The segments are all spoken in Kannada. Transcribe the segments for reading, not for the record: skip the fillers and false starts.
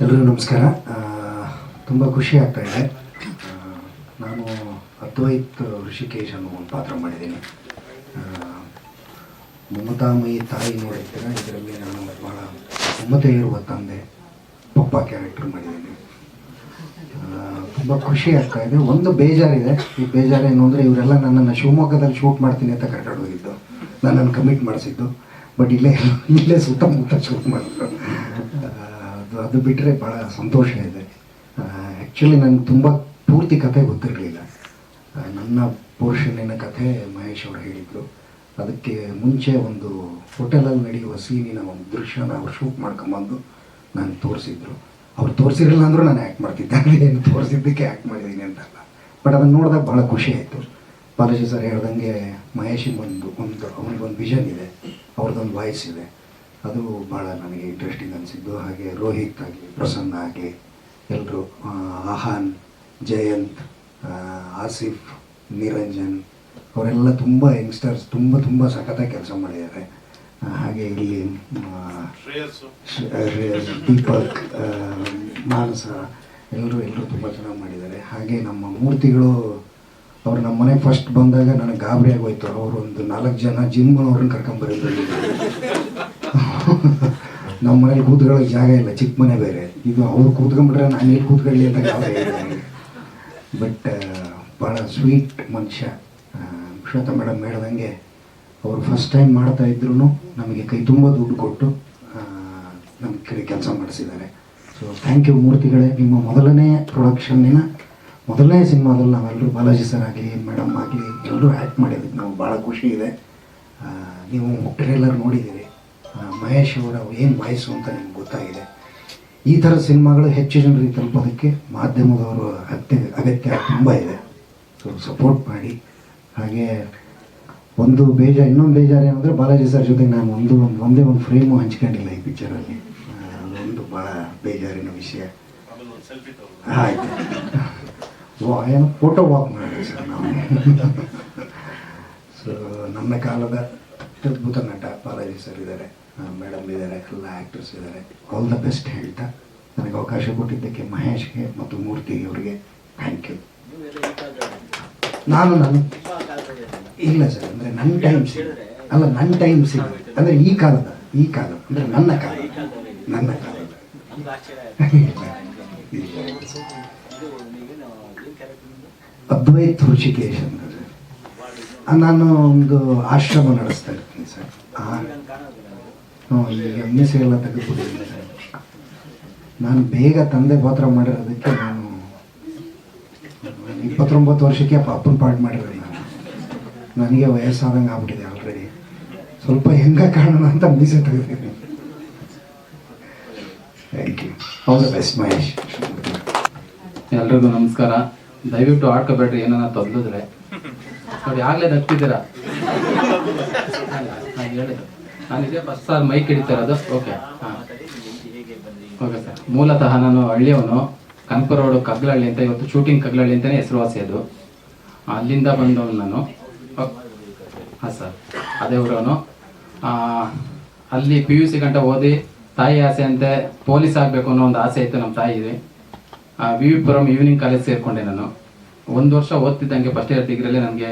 ಎಲ್ರಿಗೂ ನಮಸ್ಕಾರ. ತುಂಬ ಖುಷಿ ಆಗ್ತಾ ಇದೆ. ನಾನು ಅದ್ವೈತ್ ಋಷಿಕೇಶ್ ಅನ್ನೋ ಒಂದು ಪಾತ್ರ ಮಾಡಿದ್ದೀನಿ. ಮಮತಾಮಯಿ ತಾಯಿ ನೋಡಿರ್ತೀರ, ಇದರಲ್ಲಿ ನಾನು ಭಾಳ ಮಮತೆ ಇರುವ ತಂದೆ ಪಪ್ಪ ಕ್ಯಾರೆಕ್ಟರ್ ಮಾಡಿದ್ದೀನಿ. ತುಂಬ ಖುಷಿ ಆಗ್ತಾ ಇದೆ. ಒಂದು ಬೇಜಾರಿದೆ. ಈ ಬೇಜಾರೇನು ಅಂದರೆ ಇವರೆಲ್ಲ ನನ್ನನ್ನು ಶಿವಮೊಗ್ಗದಲ್ಲಿ ಶೂಟ್ ಮಾಡ್ತೀನಿ ಅಂತ ಕರ್ಕೊಂಡು ಹೋಗಿದ್ದು, ನನ್ನನ್ನು ಕಮಿಟ್ ಮಾಡಿಸಿದ್ದು. ಬಟ್ ಇಲ್ಲೇ ಸುತ್ತಮುತ್ತ ಶೂಟ್ ಮಾಡಿದ್ರು. ಅದು ಬಿಟ್ಟರೆ ಭಾಳ ಸಂತೋಷ ಇದೆ. ಆ್ಯಕ್ಚುಲಿ ನನಗೆ ತುಂಬ ಪೂರ್ತಿ ಕಥೆ ಗೊತ್ತಿರಲಿಲ್ಲ. ನನ್ನ ಪೋರ್ಷನ್ನಿನ ಕಥೆ ಮಹೇಶ್ ಅವರು ಹೇಳಿದರು. ಅದಕ್ಕೆ ಮುಂಚೆ ಒಂದು ಹೋಟೆಲಲ್ಲಿ ನಡೆಯುವ ಸೀನಿನ ಒಂದು ದೃಶ್ಯನ ಅವ್ರು ಶೂಟ್ ಮಾಡ್ಕೊಂಬಂದು ನಾನು ತೋರಿಸಿದ್ರು. ಅವ್ರು ತೋರಿಸಿರಲಿಲ್ಲ ಅಂದರೂ ನಾನು ಆ್ಯಕ್ಟ್ ಮಾಡ್ತಿದ್ದೆ. ಏನು ತೋರಿಸಿದ್ದಕ್ಕೆ ಆ್ಯಕ್ಟ್ ಮಾಡಿದ್ದೀನಿ ಅಂತಲ್ಲ. ಬಟ್ ಅದನ್ನು ನೋಡಿದಾಗ ಭಾಳ ಖುಷಿ ಆಯಿತು. ಬಾಲಾಜಿ ಸರ್ ಹೇಳ್ದಂಗೆ ಮಹೇಶಿಗೆ ಅವನಿಗೊಂದು ವಿಷನ್ ಇದೆ, ಅವ್ರದ್ದೊಂದು ವಾಯ್ಸ್ ಇದೆ. ಅದು ಭಾಳ ನನಗೆ ಇಂಟ್ರೆಸ್ಟಿಂಗ್ ಅನಿಸಿದ್ದು. ಹಾಗೆ ರೋಹಿತ್ ಆಗಲಿ, ಪ್ರಸನ್ನ ಆಗಲಿ, ಎಲ್ಲರೂ, ಆಹಾನ್, ಜಯಂತ್, ಆಸಿಫ್, ನಿರಂಜನ್ ಅವರೆಲ್ಲ ತುಂಬ ಯಂಗ್ಸ್ಟರ್ಸ್ ತುಂಬ ಸಖತ್ತಾಗಿ ಕೆಲಸ ಮಾಡಿದ್ದಾರೆ. ಹಾಗೆ ಇಲ್ಲಿ ದೀಪಕ್, ಮಾನಸ ಎಲ್ಲರೂ ತುಂಬ ಚೆನ್ನಾಗಿ ಮಾಡಿದ್ದಾರೆ. ಹಾಗೆ ನಮ್ಮ ಮೂರ್ತಿಗಳು ಅವ್ರು ನಮ್ಮ ಮನೆಗೆ ಫಸ್ಟ್ ಬಂದಾಗ ನನಗೆ ಗಾಬರಿ ಆಗೋಯ್ತು. ಅವರು ಒಂದು 4 ಜನ ಜಿಮ್ನವ್ರನ್ನ ಕರ್ಕೊಂಬರಿದ್ರು. ನಮ್ಮ ಮನೇಲಿ ಕೂತ್ಕೊಳ್ಳೋಕೆ ಜಾಗ ಇಲ್ಲ, ಚಿಕ್ಕ ಮನೆ ಬೇರೆ. ಇದು ಅವ್ರು ಕೂತ್ಕೊಂಡ್ಬಿಟ್ರೆ ನಾನು ಎಲ್ಲಿ ಕೂತ್ಕೊಳ್ಳಿ ಅಂತ ಗಾಬರಿ ಆಗಿದೆ. ಬಟ್ ಭಾಳ ಸ್ವೀಟ್ ಮನುಷ್ಯ. ಶ್ವೇತಾ ಮೇಡಮ್ ಹೇಳ್ದಂಗೆ ಅವರು ಫಸ್ಟ್ ಟೈಮ್ ಮಾಡ್ತಾ ಇದ್ರು ನಮಗೆ ಕೈ ತುಂಬ ದುಡ್ಡು ಕೊಟ್ಟು ನಮ್ಮ ಕಡೆ ಕೆಲಸ ಮಾಡಿಸಿದ್ದಾರೆ. ಸೊ ಥ್ಯಾಂಕ್ ಯು ಮೂರ್ತಿಗಳೇ. ನಿಮ್ಮ ಮೊದಲನೇ ಪ್ರೊಡಕ್ಷನ್ನಿನ ಮೊದಲನೇ ಸಿನಿಮಾದಲ್ಲಿ ನಾವೆಲ್ಲರೂ ಬಾಲಾಜಿ ಸರ್ ಆಗಲಿ, ಮೇಡಮ್ ಆಗಲಿ ಎಲ್ಲರೂ ಆ್ಯಕ್ಟ್ ಮಾಡಿದ್ವಿ. ನಾವು ಭಾಳ ಖುಷಿ ಇದೆ. ನೀವು ಟ್ರೇಲರ್ ನೋಡಿದ್ದೀರಿ. ಮಹೇಶ್ ಅವರ ಏನು ವಾಯ್ಸು ಅಂತ ನಿಮ್ಗೆ ಗೊತ್ತಾಗಿದೆ. ಈ ಥರ ಸಿನಿಮಾಗಳು ಹೆಚ್ಚು ಜನರಿಗೆ ತಲುಪೋದಕ್ಕೆ ಮಾಧ್ಯಮದವರು ಅಗತ್ಯ ತುಂಬ ಇದೆ. ಸೊ ಸಪೋರ್ಟ್ ಮಾಡಿ. ಹಾಗೆ ಇನ್ನೊಂದು ಬೇಜಾರು ಏನಂದರೆ ಬಾಲಾಜಿ ಸರ್ ಜೊತೆಗೆ ನಾನು ಒಂದೇ ಒಂದು ಫ್ರೇಮು ಹಂಚ್ಕೊಂಡಿಲ್ಲ ಈ ಪಿಕ್ಚರಲ್ಲಿ. ಅದೊಂದು ಭಾಳ ಬೇಜಾರಿನ ವಿಷಯ. ಆಯಿತು, ಏನು ಫೋಟೋ ವಾಕ್ ಮಾಡಿದ್ವಿ ಸರ್ ನಾವು. ಸೊ ನಮ್ಮ ಕಾಲದ ಅದ್ಭುತ ನಟ ಬಾಲಾಜಿ ಸರ್ ಇದ್ದಾರೆ, ಮೇಡಮ್ ಇದ್ದಾರೆ, ಎಲ್ಲ ಆ್ಯಕ್ಟರ್ಸ್ ಇದ್ದಾರೆ. ಆಲ್ ದ ಬೆಸ್ಟ್ ಹೇಳ್ತಾ ನನಗೆ ಅವಕಾಶ ಕೊಟ್ಟಿದ್ದಕ್ಕೆ ಮಹೇಶ್ಗೆ ಮತ್ತು ಮೂರ್ತಿಗೆ ಅವರಿಗೆ ಥ್ಯಾಂಕ್ ಯು. ನಾನು ಇಲ್ಲ ಸರ್, ಅಂದರೆ ನನ್ನ ಟೈಮ್ ಸಿಗುತ್ತೆ. ನನ್ನ ಟೈಮ್ ಸಿಗುತ್ತೆ ಅಂದರೆ ಈ ಕಾಲ ಅಂದರೆ ನನ್ನ ಕಾಲ. ಅದ್ವೈತ್ ಋಷಿಕೇಶ್ ಅಂತ ನಾನು ಒಂದು ಆಶ್ರಮ ನಡೆಸ್ತಾ ಇರ್ತೀನಿ ಸರ್. ಈಗ ಮೀಸೆ ಎಲ್ಲ ತೆಗೆದುಬಿಟ್ಟಿದ್ದೀನಿ ಸರ್. ನಾನು ಬೇಗ ತಂದೆ ಪಾತ್ರ ಮಾಡಿರೋದಕ್ಕೆ ನಾನು 29 ವರ್ಷಕ್ಕೆ ಅಪ್ಪನ ಪಾಠ ಮಾಡಿರೋದು. ನನಗೆ ವಯಸ್ಸಾದಂಗೆ ಆಗ್ಬಿಟ್ಟಿದೆ ಆಲ್ರೆಡಿ. ಸ್ವಲ್ಪ ಹೆಂಗ ಕಾಣೋಣ ಅಂತ ಮೀಸೆ ತೆಗೆದಿದ್ದೀನಿ. Thank you. All the best Mahesh. ಎಲ್ರಿಗೂ ನಮಸ್ಕಾರ. ದಯವಿಟ್ಟು ಆಡ್ಕೋಬೇಡ್ರಿ, ಏನಾರ ತೊಂದರೆ ನೋಡಿ. ಆಗಲೇ ನಗ್ತಿದ್ದೀರಾ. ಹೇಳಿದ್ದು ನಾನು ಇದೇ ಫಸ್ಟ್ ಸಾರ್ ಮೈಕ್ ಹಿಡಿತಿರೋದು. ಓಕೆ, ಹಾಂ, ಓಕೆ ಸರ್. ಮೂಲತಃ ನಾನು ಹಳ್ಳಿಯವನು, ಕನಕಪುರ ರೋಡು ಕಗ್ಲಹಳ್ಳಿ ಅಂತ. ಇವತ್ತು ಶೂಟಿಂಗ್ ಕಗ್ಲಹಳ್ಳಿ ಅಂತಲೇ ಹೆಸರುವಾಸಿ. ಅದು ಅಲ್ಲಿಂದ ಬಂದವನು ನಾನು. ಹಾಂ ಸರ್, ಅದೇ ಊರವನು. ಅಲ್ಲಿ PUC ಗಂಟ ಓದಿ ತಾಯಿ ಆಸೆ ಅಂತೆ ಪೊಲೀಸ್ ಆಗಬೇಕು ಅನ್ನೋ ಒಂದು ಆಸೆ ಇತ್ತು ನಮ್ಮ ತಾಯಿಗೆ. ವಿವಿಪುರಂ ಈವ್ನಿಂಗ್ ಕಾಲೇಜ್ ಸೇರಿಕೊಂಡೆ ನಾನು. 1 ವರ್ಷ ಓದ್ತಿದ್ದಂಗೆ ಫಸ್ಟ್ ಇಯರ್ ಡಿಗ್ರಿಯಲ್ಲಿ ನನಗೆ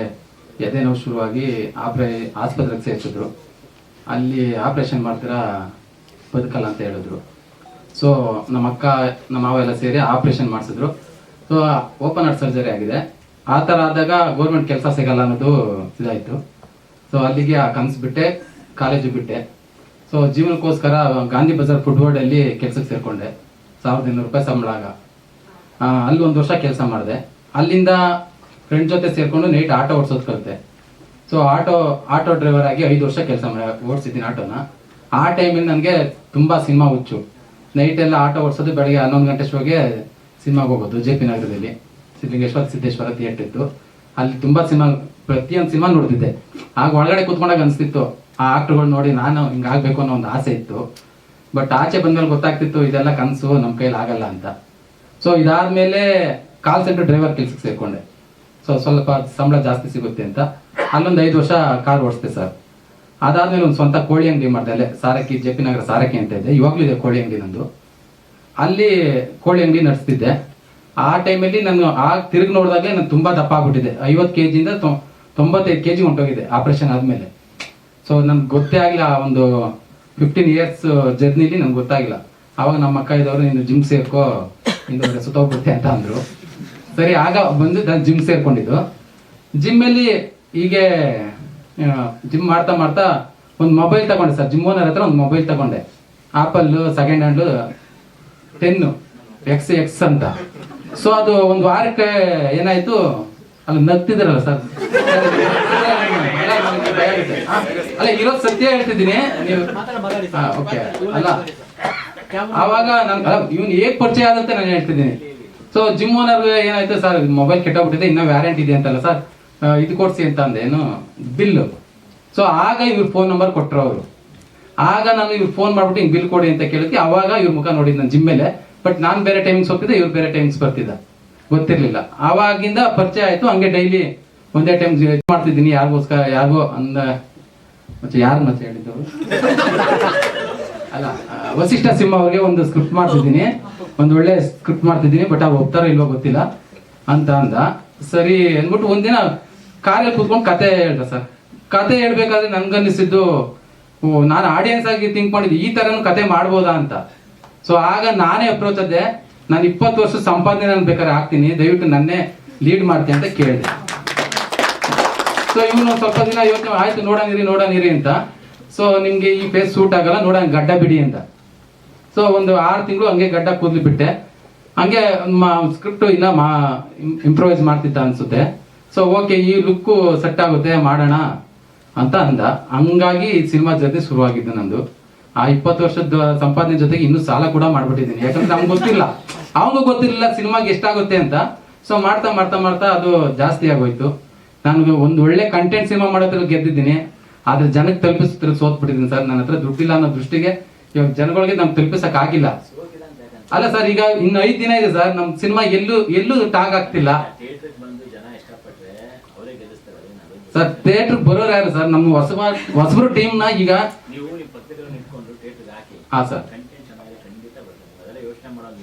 ಎದೆ ನೋವು ಶುರುವಾಗಿ ಆಸ್ಪತ್ರೆಗೆ ಸೇರಿಸಿದ್ರು. ಅಲ್ಲಿ ಆಪ್ರೇಷನ್ ಮಾಡ್ತೀರಾ, ಬದುಕಲ್ಲ ಅಂತ ಹೇಳಿದ್ರು. ಸೊ ನಮ್ಮ ಅಕ್ಕ ನಮ್ಮ ಮಾವ ಎಲ್ಲ ಸೇರಿ ಆಪ್ರೇಷನ್ ಮಾಡಿಸಿದ್ರು. ಸೊ ಓಪನ್ ಹಾರ್ಟ್ ಸರ್ಜರಿ ಆಗಿದೆ. ಆ ಥರ ಆದಾಗ ಗೌರ್ಮೆಂಟ್ ಕೆಲಸ ಸಿಗಲ್ಲ ಅನ್ನೋದು ಇದಾಯಿತು. ಸೊ ಅಲ್ಲಿಗೆ ಆ ಕನಸು ಬಿಟ್ಟೆ, ಕಾಲೇಜು ಬಿಟ್ಟೆ. ಸೊ ಜೀವನಕ್ಕೋಸ್ಕರ ಗಾಂಧಿ ಬಜಾರ್ ಫುಡ್ ಬೋರ್ಡಲ್ಲಿ ಕೆಲಸಕ್ಕೆ ಸೇರಿಕೊಂಡೆ. 1200 ರೂಪಾಯಿ ಸಂಬಳ ಆಗ. ಅಲ್ಲಿ 1 ವರ್ಷ ಕೆಲಸ ಮಾಡಿದೆ. ಅಲ್ಲಿಂದ ಫ್ರೆಂಡ್ ಜೊತೆ ಸೇರಿಕೊಂಡು ನೈಟ್ ಆಟೋ ಓಡಿಸೋದು ಕಲಿತೆ. ಸೊ ಆಟೋ ಡ್ರೈವರ್ ಆಗಿ 5 ವರ್ಷ ಕೆಲಸ ಓಡಿಸಿದ್ದೀನಿ ಆಟೋನ. ಆ ಟೈಮಲ್ಲಿ ನನಗೆ ತುಂಬ ಸಿನಿಮಾ ಹುಚ್ಚು. ನೈಟೆಲ್ಲ ಆಟೋ ಓಡಿಸೋದು, ಬೆಳಗ್ಗೆ 11 ಗಂಟೆ ಶೋಗೆ ಸಿನಿಮಾಗೆ ಹೋಗೋದು. JP ನಗರದಲ್ಲಿ ಸಿದ್ದೇಶ್ವರ ಥಿಯೇಟರ್ ಇತ್ತು. ಅಲ್ಲಿ ತುಂಬ ಪ್ರತಿಯೊಂದು ಸಿನಿಮಾ ನೋಡ್ತಿದ್ದೆ. ಆಗ ಒಳಗಡೆ ಕೂತ್ಕೊಂಡಾಗ ಅನಿಸ್ತಿತ್ತು ಆ ಆಕ್ಟರ್ಗಳು ನೋಡಿ ನಾನು ಹಿಂಗಾಗಬೇಕು ಅನ್ನೋ ಒಂದು ಆಸೆ ಇತ್ತು. ಬಟ್ ಆಚೆ ಬಂದ್ಮೇಲೆ ಗೊತ್ತಾಗ್ತಿತ್ತು ಇದೆಲ್ಲ ಕನಸು, ನಮ್ಮ ಕೈಲಿ ಆಗಲ್ಲ ಅಂತ. ಸೊ ಇದಾದ್ಮೇಲೆ ಕಾಲ್ ಸೆಂಟರ್ ಡ್ರೈವರ್ ಕೆಲ್ಸಕ್ಕೆ ಸೇರ್ಕೊಂಡೆ. ಸೊ ಸ್ವಲ್ಪ ಸಂಬಳ ಜಾಸ್ತಿ ಸಿಗುತ್ತೆ ಅಂತ ಅಲ್ಲೊಂದು 5 ವರ್ಷ ಕಾರ್ ಓಡಿಸ್ದೆ ಸರ್. ಅದಾದ್ಮೇಲೆ ಒಂದು ಸ್ವಂತ ಕೋಳಿ ಅಂಗಡಿ ಮಾಡಿದೆ. ಅಲ್ಲೇ ಸಾರಕ್ಕಿ, JP ನಗರ ಸಾರಕ್ಕಿ ಅಂತ ಇದೆ. ಇವಾಗಲೂ ಇದೆ ಕೋಳಿ ಅಂಗಡಿ ನಂದು. ಅಲ್ಲಿ ಕೋಳಿ ಅಂಗಡಿ ನಡೆಸ್ತಿದ್ದೆ. ಆ ಟೈಮಲ್ಲಿ ನಾನು ತಿರುಗಿ ನೋಡಿದಾಗಲೇ ನಾನು ತುಂಬ ದಪ್ಪ ಆಗ್ಬಿಟ್ಟಿದ್ದೆ. 50 kg 95 kg ಹೊಂಟೋಗಿದೆ ಆಪ್ರೇಷನ್ ಆದಮೇಲೆ. ಸೊ ನನ್ಗೆ ಗೊತ್ತೇ ಆಗಿಲ್ಲ, ಆ ಒಂದು 15 years ಜರ್ನಿಲಿ ನನ್ಗೆ ಗೊತ್ತಾಗಿಲ್ಲ. ಆವಾಗ ನಮ್ಮ ಅಕ್ಕ ಇದ್ದವರು ನೀನು ಜಿಮ್ ಸೇರ್ಕೋ, ಹಿಂದೆ ಸುತ್ತೋಗ್ಬಿಡುತ್ತೆ ಅಂತ ಅಂದರು. ಸರಿ, ಆಗ ಬಂದು ನಾನು ಜಿಮ್ ಸೇರ್ಕೊಂಡಿದ್ದು. ಜಿಮ್ಮಲ್ಲಿ ಹೀಗೆ ಜಿಮ್ ಮಾಡ್ತಾ ಮಾಡ್ತಾ ಒಂದು ಮೊಬೈಲ್ ತಗೊಂಡೆ ಸರ್. ಜಿಮ್ ಓನರ್ ಹತ್ರ ಒಂದು ಮೊಬೈಲ್ ತಗೊಂಡೆ, ಆಪಲ್ ಸೆಕೆಂಡ್ ಹ್ಯಾಂಡ್ 10X ಅಂತ. ಸೊ ಅದು ಒಂದು ವಾರಕ್ಕೆ ಏನಾಯ್ತು, ಅಲ್ಲಿ ನಗ್ತಿದ್ರಲ್ಲ ಸರ್, ಅಲ್ಲ ಇರೋದು ಸತ್ಯ ಹೇಳ್ತಿದ್ದೀನಿ ನೀವು. ಓಕೆ, ಅಲ್ಲ ಆವಾಗ ನಾನು ಇವ್ನು ಹೇಗೆ ಪರಿಚಯ ಆದಂತೆ ನಾನು ಹೇಳ್ತಿದ್ದೀನಿ. ಸೊ ಜಿಮ್ ಓನರ್ಗೆ ಏನಾಯ್ತು ಸರ್, ಮೊಬೈಲ್ ಕೆಟ್ಟೋಗ್ಬಿಟ್ಟಿದೆ, ಇನ್ನೂ ವ್ಯಾರಂಟಿ ಇದೆ ಅಂತಲ್ಲ ಸರ್, ಇದು ಕೊಡ್ಸಿ ಅಂತ ಅಂದೆ, ಏನು ಬಿಲ್ಲು. ಸೊ ಆಗ ಇವ್ರ ಫೋನ್ ನಂಬರ್ ಕೊಟ್ಟರು ಅವರು. ಆಗ ನಾನು ಇವ್ರು ಫೋನ್ ಮಾಡ್ಬಿಟ್ಟು ಹಿಂಗೆ ಬಿಲ್ ಕೊಡಿ ಅಂತ ಕೇಳಿದ್ವಿ. ಆವಾಗ ಇವ್ರ ಮುಖ ನೋಡಿದ್ದು ನಾನು ಜಿಮ್ಮೇಲೆ. ಬಟ್ ನಾನು ಬೇರೆ ಟೈಮಿಂಗ್ಸ್ ಹೋಗ್ತಿದ್ದೆ, ಇವ್ರು ಬೇರೆ ಟೈಮಿಂಗ್ಸ್ ಬರ್ತಿದ್ದ, ಗೊತ್ತಿರಲಿಲ್ಲ. ಆವಾಗಿಂದ ಪರಿಚಯ ಆಯಿತು. ಹಂಗೆ ಡೈಲಿ ಒಂದೇ ಟೈಮ್ ಮಾಡ್ತಿದ್ದೀನಿ. ಯಾರಿಗೋಸ್ಕರ ಯಾರಿಗೋ ಮತ್ತೆ ಯಾರು ಮತ್ತೆ ಹೇಳಿದ್ದವರು ಅಲ್ಲ, ವಸಿಷ್ಠ ಸಿಂಹ ಅವ್ರಿಗೆ ಒಂದು ಸ್ಕ್ರಿಪ್ಟ್ ಮಾಡ್ತಿದ್ದೀನಿ, ಒಂದು ಒಳ್ಳೆ ಸ್ಕ್ರಿಪ್ಟ್ ಮಾಡ್ತಿದ್ದೀನಿ, ಬಟ್ ಅವ್ರು ಹೋಗ್ತಾರೋ ಇಲ್ವೋ ಗೊತ್ತಿಲ್ಲ ಅಂತ ಅಂದ. ಸರಿ ಅಂದ್ಬಿಟ್ಟು ಒಂದಿನ ಕಾರಲ್ಲಿ ಕೂತ್ಕೊಂಡು ಕತೆ ಹೇಳ್ದ ಸರ್. ಕತೆ ಹೇಳ್ಬೇಕಾದ್ರೆ ನನ್ಗನ್ನಿಸಿದ್ದು, ನಾನು ಆಡಿಯನ್ಸ್ ಆಗಿ ಥಿಂಕ್ ಮಾಡಿದ್ದು ಈ ಥರನೂ ಕತೆ ಮಾಡ್ಬೋದಾ ಅಂತ. ಸೊ ಆಗ ನಾನೇ ಅಪ್ರೋಚ್ ಆದೆ, ನಾನು 20 ವರ್ಷ ಸಂಪಾದನೆ ನಾನು ಬೇಕಾದ್ರೆ ಹಾಕ್ತೀನಿ, ದಯವಿಟ್ಟು ನನ್ನೇ ಲೀಡ್ ಮಾಡ್ತೀನಿ ಅಂತ ಕೇಳಿದೆ. ಸೊ ಇವನು ಸ್ವಲ್ಪ ದಿನ ಯೋಚನೆ ಆಯ್ತು, ನೋಡೋಣಿರಿ ಅಂತ. ಸೊ ನಿಮ್ಗೆ ಈ ಫೇಸ್ ಸೂಟ್ ಆಗಲ್ಲ, ನೋಡೋಣ ಗಡ್ಡ ಬಿಡಿ ಅಂತ. ಸೊ ಒಂದು 6 ತಿಂಗಳು ಹಂಗೆ ಗಡ್ಡ ಕೂದಲು ಬಿಟ್ಟೆ. ಹಂಗೆ ಸ್ಕ್ರಿಪ್ಟ್ ಇಲ್ಲ ಇಂಪ್ರೂವೈಸ್ ಮಾಡ್ತಿದ್ದ ಅನ್ಸುತ್ತೆ. ಸೊ ಓಕೆ, ಈ ಲುಕ್ಕು ಸೆಟ್ ಆಗುತ್ತೆ, ಮಾಡೋಣ ಅಂತ ಅಂದ. ಹಂಗಾಗಿ ಸಿನಿಮಾ ಜೊತೆ ಶುರುವಾಗಿದ್ದು ನಂದು. ಆ 20 ವರ್ಷದ ಸಂಪಾದನೆ ಜೊತೆಗೆ ಇನ್ನೂ ಸಾಲ ಕೂಡ ಮಾಡ್ಬಿಟ್ಟಿದ್ದೀನಿ. ಯಾಕಂದ್ರೆ ನಮ್ಗೆ ಗೊತ್ತಿಲ್ಲ, ಅವನಿಗೂ ಗೊತ್ತಿರಲಿಲ್ಲ ಸಿನಿಮಾಗೆ ಎಷ್ಟಾಗುತ್ತೆ ಅಂತ. ಸೊ ಮಾಡ್ತಾ ಮಾಡ್ತಾ ಮಾಡ್ತಾ ಅದು ಜಾಸ್ತಿ ಆಗೋಯ್ತು. ನಾನು ಒಂದು ಒಳ್ಳೆ ಕಂಟೆಂಟ್ ಸಿನಿಮಾ ಮಾಡೋದ್ರಲ್ಲಿ ಗೆದ್ದಿದ್ದೀನಿ, ಆದ್ರೆ ಜನಕ್ಕೆ ತಲುಪಿಸೋದ್ರಲ್ಲಿ ಸೋತ್ಬಿಟ್ಟಿದ್ದೀನಿ ಸರ್. ನನ್ನ ಹತ್ರ ದುಡ್ಡಿಲ್ಲ ಅನ್ನೋ ದೃಷ್ಟಿಗೆ ಇವಾಗ ಜನಗಳಿಗೆ ನಮ್ಗೆ ತಲುಪಿಸಕ್ ಆಗಿಲ್ಲ. ಅಲ್ಲ ಸರ್, ಈಗ ಇನ್ನು 5 ದಿನ ಇದೆ ಸರ್, ನಮ್ ಸಿನಿಮಾ ಎಲ್ಲೂ ಟಾಗ್ ಆಗ್ತಿಲ್ಲ ಸರ್. ಥಿಯೇಟರ್ ಬರೋರು ಯಾರು ಸರ್? ನಮ್ಮ ಹೊಸಬರು ಟೀಮ್ ನ ಈಗ ಹಾ ಸರ್.